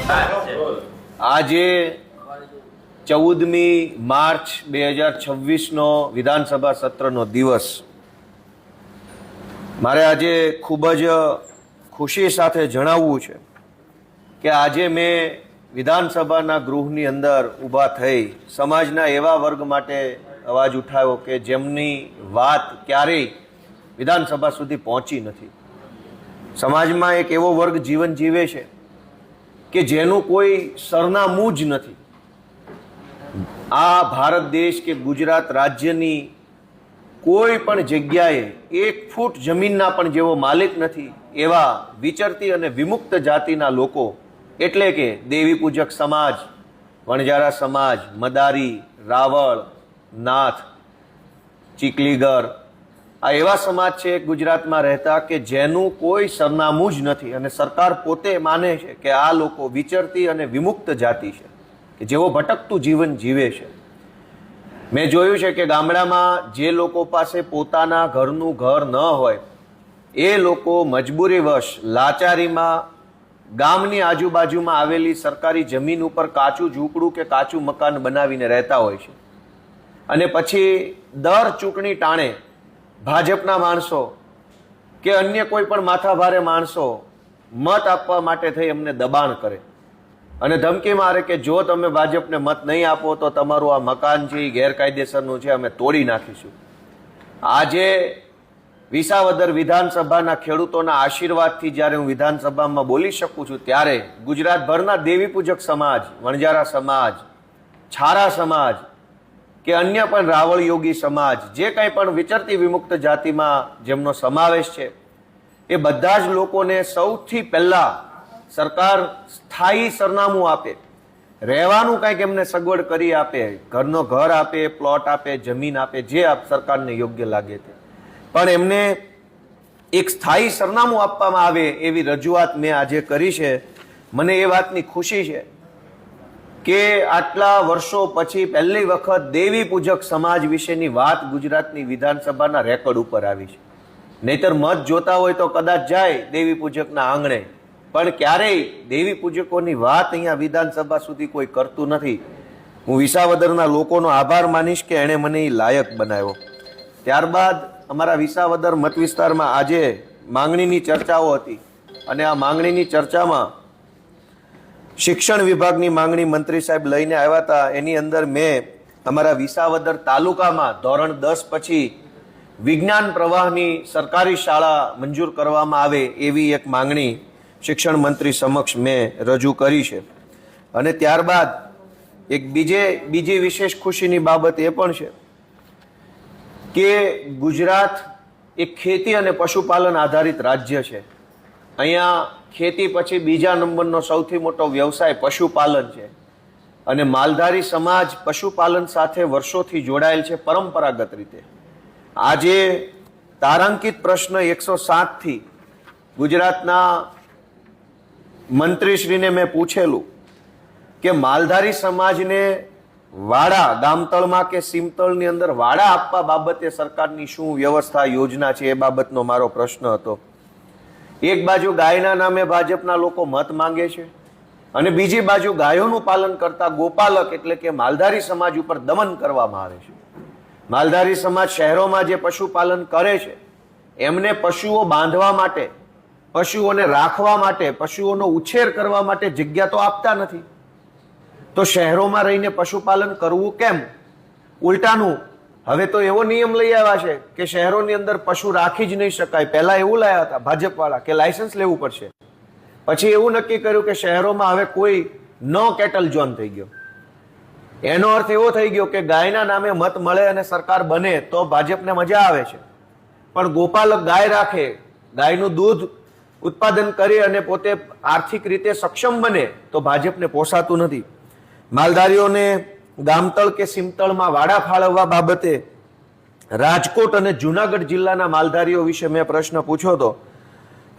આજે 14મી માર્ચ 2026 વિધાનસભા સત્રનો દિવસ મારે આજે ખૂબ જ ખુશી સાથે જણાવવું છે કે આજે મેં વિધાનસભાના ગૃહની અંદર ઊભા થઈ સમાજના એવા વર્ગ માટે અવાજ ઉઠાવ્યો કે જેમની વાત ક્યારેય વિધાનસભા સુધી પહોંચી નથી. સમાજમાં એક એવો વર્ગ જીવન જીવે છે કે જેનું કોઈ સરનામું જ નથી. આ ભારત દેશ કે ગુજરાત રાજ્યની કોઈ પણ જગ્યાએ 1 ફૂટ જમીનના પણ જેવો માલિક નથી એવા વિચરતી અને વિમુક્ત જાતિના લોકો એટલે કે દેવી પૂજક સમાજ, વણજારા સમાજ, મદારી, રાવળ, નાથ, ચીકલીગર, આ એવા સમાજ છે ગુજરાતમાં રહેતા કે જેનું કોઈ સરનામું જ નથી અને સરકાર પોતે માને છે કે આ લોકો વિચરતી અને વિમુક્ત જાતિ છે કે જેઓ ભટકતું જીવન જીવે છે. મેં જોયું છે કે ગામડામાં જે લોકો પાસે પોતાના ઘરનું ઘર ન હોય એ લોકો મજબૂરીવશ લાચારીમાં ગામની આજુબાજુમાં આવેલી સરકારી જમીન ઉપર કાચું ઝૂંપડું કે કાચું મકાન બનાવીને રહેતા હોય છે અને પછી દર ચૂંટણી ટાણે ભાજપના માણસો કે અન્ય કોઈ પણ માથાભારે માણસો મત આપવા માટે થઈ એમને દબાણ કરે અને ધમકી મારે કે જો તમે ભાજપને મત નહીં આપો તો તમારું આ મકાન છે એ ગેરકાયદેસરનું છે, અમે તોડી નાખીશું. આજે વિસાવદર વિધાનસભાના ખેડૂતોના આશીર્વાદથી જ્યારે હું વિધાનસભામાં બોલી શકું છું ત્યારે ગુજરાતભરના દેવી પૂજક સમાજ, વણજારા સમાજ, છારા સમાજ કે અન્ય પણ રાવળ યોગી સમાજ, જે કંઈ પણ વિચરતી વિમુક્ત જાતિમાં જેમનો સમાવેશ છે એ બધા જ લોકોને સૌથી પહેલા સરકાર સ્થાયી સરનામું આપે, રહેવાનું કંઈક એમને સગવડ કરી આપે, ઘરનો ઘર આપે, પ્લોટ આપે, જમીન આપે, જે સરકારને યોગ્ય લાગે તે, પણ એમને એક સ્થાયી સરનામું આપવામાં આવે એવી રજૂઆત મેં આજે કરી છે. મને એ વાતની ખુશી છે કે આટલા વર્ષો પછી પહેલી વખત દેવી પૂજક સમાજ વિશેની વાત ગુજરાતની વિધાનસભાના રેકોર્ડ ઉપર આવી છે. નહીતર મત જોતા હોય તો કદાચ જાય દેવી પૂજકના આંગણે, પણ ક્યારેય દેવી પૂજકોની વાત અહીંયા વિધાનસભા સુધી કોઈ કરતું નથી. હું વિસાવદરના લોકોનો આભાર માનીશ કે એણે મને એ લાયક બનાવ્યો. ત્યારબાદ અમારા વિસાવદર મત વિસ્તારમાં આજે માંગણીની ચર્ચાઓ હતી અને આ માંગણીની ચર્ચામાં શિક્ષણ વિભાગની માંગણી મંત્રી સાહેબ લઈને આવ્યા હતા. એની અંદર મેં અમારા વિસાવદર તાલુકામાં ધોરણ 10 પછી વિજ્ઞાન પ્રવાહની સરકારી શાળા મંજૂર કરવામાં આવે એવી એક માંગણી શિક્ષણ મંત્રી સમક્ષ મેં રજૂ કરી છે. અને ત્યારબાદ એક બીજી વિશેષ ખુશીની બાબત એ પણ છે કે ગુજરાત એક ખેતી અને પશુપાલન આધારિત રાજ્ય છે. અહીંયા ખેતી પછી બીજા નંબરનો સૌથી મોટો વ્યવસાય પશુપાલન છે અને માલધારી સમાજ પશુપાલન સાથે વર્ષોથી જોડાયેલ છે પરંપરાગત રીતે. આજે તારાંકિત પ્રશ્ન 107થી ગુજરાતના મંત્રીશ્રીને મેં પૂછેલું કે માલધારી સમાજને વાડા ગામતળમાં કે સીમતળની અંદર વાડા આપવા બાબતે સરકારની શું વ્યવસ્થા યોજના છે એ બાબતનો મારો પ્રશ્ન હતો. એક બાજુ ગાયના નામે ભાજપના લોકો મત માંગે છે અને બીજી બાજુ ગાયોનું પાલન કરતા ગોપાલક એટલે કે માલધારી સમાજ ઉપર દમન કરવામાં આવે છે. માલધારી સમાજ શહેરોમાં જે પશુપાલન કરે છે એમને પશુઓ બાંધવા માટે, પશુઓને રાખવા માટે, પશુઓનો ઉછેર કરવા માટે જગ્યા તો આપતા નથી. તો શહેરોમાં રહીને પશુપાલન કરવું કેમ? ઉલટાનું હવે તો એવો નિયમ લઈ આવ્યા છે કે શહેરોની અંદર પશુ રાખી જ નહીં શકાય. પહેલા એવું લાયા હતા ભાજપવાળા કે લાયસન્સ લેવું પડશે. પછી એવું નક્કી કર્યું કે શહેરોમાં હવે કોઈ નો કેટલ ઝોન થઈ ગયો. એનો અર્થ એવો થઈ ગયો કે ગાયના નામે મત મળે અને સરકાર બને તો ભાજપને મજા આવે છે, પણ ગોપાલક ગાય રાખે, ગાયનું દૂધ ઉત્પાદન કરી અને પોતે આર્થિક રીતે સક્ષમ બને તો ભાજપને પોસાતું નથી. માલધારીઓને ગામતળ કે સીમતળમાં વાડા ફાળવવા બાબતે રાજકોટ અને જુનાગઢ જિલ્લાના માલધારીઓ વિશે મેં પ્રશ્ન પૂછ્યો હતો.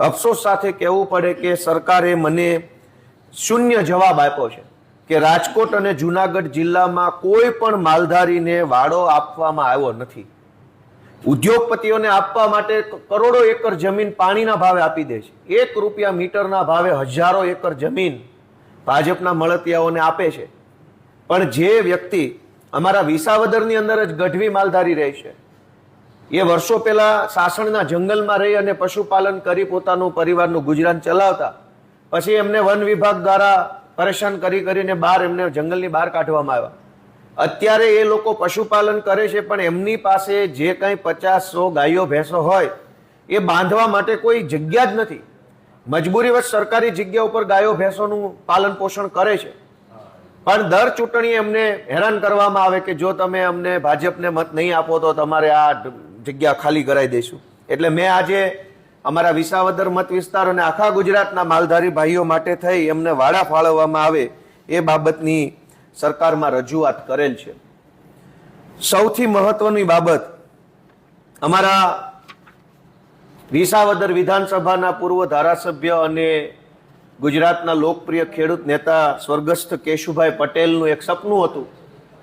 અફસોસ સાથે કહેવું પડે કે સરકારે મને શૂન્ય જવાબ આપ્યો છે કે રાજકોટ અને જુનાગઢ જિલ્લામાં કોઈ પણ માલધારીને વાડો આપવામાં આવ્યો નથી. ઉદ્યોગપતિઓને આપવા માટે કરોડો એકર જમીન પાણીના ભાવે આપી દે છે. ₹1 મીટરના ભાવે હજારો એકર જમીન ભાજપના મળતિયાઓને આપે છે. પણ જે વ્યક્તિ અમારા વિસાવદરની અંદર જ ગઢવી માલધારી રહે છે, એ વર્ષો પહેલા સાસણના જંગલમાં રહી અને પશુપાલન કરી પોતાનું પરિવારનું ગુજરાન ચલાવતા, પછી એમને વન વિભાગ દ્વારા પરેશાન કરીને એમને જંગલની બહાર કાઢવામાં આવ્યા. અત્યારે એ લોકો પશુપાલન કરે છે, પણ એમની પાસે જે કંઈ 50-100 ગાયો ભેંસો હોય એ બાંધવા માટે કોઈ જગ્યા જ નથી. મજબૂરીવશ સરકારી જગ્યા ઉપર ગાયો ભેંસોનું પાલન પોષણ કરે છે. પણ દર ચૂંટણીએ એમને હેરાન કરવામાં આવે કે જો તમે અમને ભાજપને મત નહીં આપો તો તમારે આ જગ્યા ખાલી કરાવી દઈશું. એટલે મેં આજે અમારા વિસાવદર મત વિસ્તાર અને આખા ગુજરાતના માલધારી ભાઈઓ માટે થઈ એમને વાડા ફાળવવામાં આવે એ બાબતની સરકારમાં રજૂઆત કરેલ છે. સૌથી મહત્વની બાબત, અમારા વિસાવદર વિધાનસભાના પૂર્વ ધારાસભ્ય અને ગુજરાતના લોકપ્રિય ખેડૂત નેતા સ્વર્ગસ્થ કેશુભાઈ પટેલનું એક સપનું હતું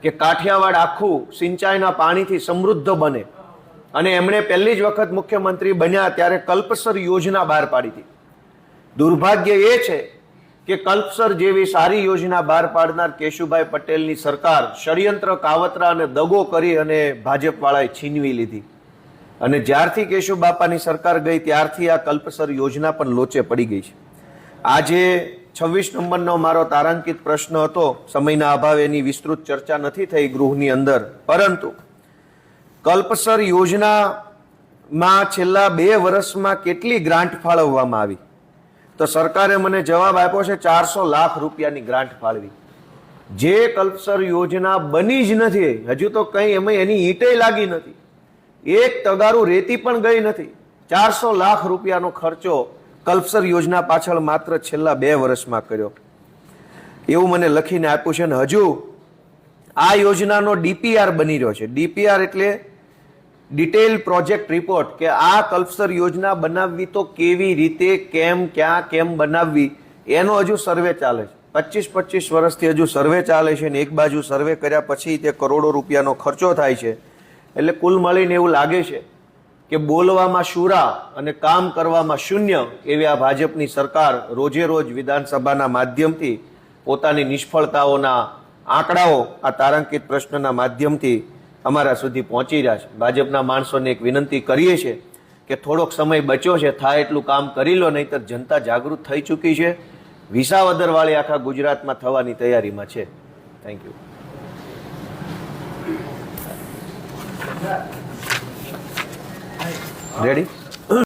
કે કાઠિયાવાડ આખું સિંચાઈના પાણીથી સમૃદ્ધ બને, અને એમણે પહેલી જ વખત મુખ્યમંત્રી બન્યા ત્યારે કલ્પસર યોજના બહાર પાડી હતી. દુર્ભાગ્ય એ છે કે કલ્પસર જેવી સારી યોજના બહાર પાડનાર કેશુભાઈ પટેલની સરકાર ષડયંત્ર, કાવતરા અને દગો કરી અને ભાજપવાળાએ છીનવી લીધી. અને જ્યારથી કેશુ બાપાની સરકાર ગઈ ત્યારથી આ કલ્પસર યોજના પણ લોચે પડી ગઈ છે. આજે 26 નંબરનો મારો તારાંકિત પ્રશ્ન હતો, સમયના અભાવે એની વિસ્તૃત ચર્ચા નથી થઈ ગૃહની અંદર, પરંતુ કલ્પસર યોજનામાં છેલ્લા 2 વર્ષમાં કેટલી ગ્રાન્ટ ફાળવવામાં આવી? તો સરકારે મને જવાબ આપ્યો છે 400 લાખ રૂપિયાની ગ્રાન્ટ ફાળવી. જે કલ્પસર યોજના બની જ નથી, હજુ તો કંઈ એમાં એની ઈંટે લાગી નથી, એક તગારું રેતી પણ ગઈ નથી. 400 લાખ રૂપિયાનો ખર્ચો કલ્પસર યોજના પાછળ માત્ર છેલ્લા 2 વર્ષમાં કર્યો, એવું મને લખીને આપ્યું છે. ને હજુ આ યોજનાનો ડીપીઆર બની રહ્યો છે. ડીપીઆર એટલે ડિટેલ પ્રોજેક્ટ રિપોર્ટ, કે આ કલ્પસર યોજના બનાવવી તો કેવી રીતે, કેમ, ક્યાં, કેમ બનાવવી, એનો હજુ સર્વે ચાલે છે. 25 વર્ષથી હજુ સર્વે ચાલે છે, ને એક બાજુ સર્વે કર્યા પછી તે કરોડો રૂપિયાનો ખર્ચો થાય છે. એટલે કુલ મળીને એવું લાગે છે કે બોલવામાં શુરા અને કામ કરવામાં શૂન્ય એવી આ ભાજપની સરકાર રોજે રોજ વિધાનસભાના માધ્યમથી પોતાની નિષ્ફળતાઓના આંકડાઓ આ તારાંકિત પ્રશ્નના માધ્યમથી અમારા સુધી પહોંચી રહ્યા છે. ભાજપના માણસોને એક વિનંતી કરીએ છીએ કે થોડોક સમય બચ્યો છે, થાય એટલું કામ કરી લો, નહીંતર જનતા જાગૃત થઈ ચૂકી છે. વિસાવદરવાળી આખા ગુજરાતમાં થવાની તૈયારીમાં છે. Thank you. રેડી?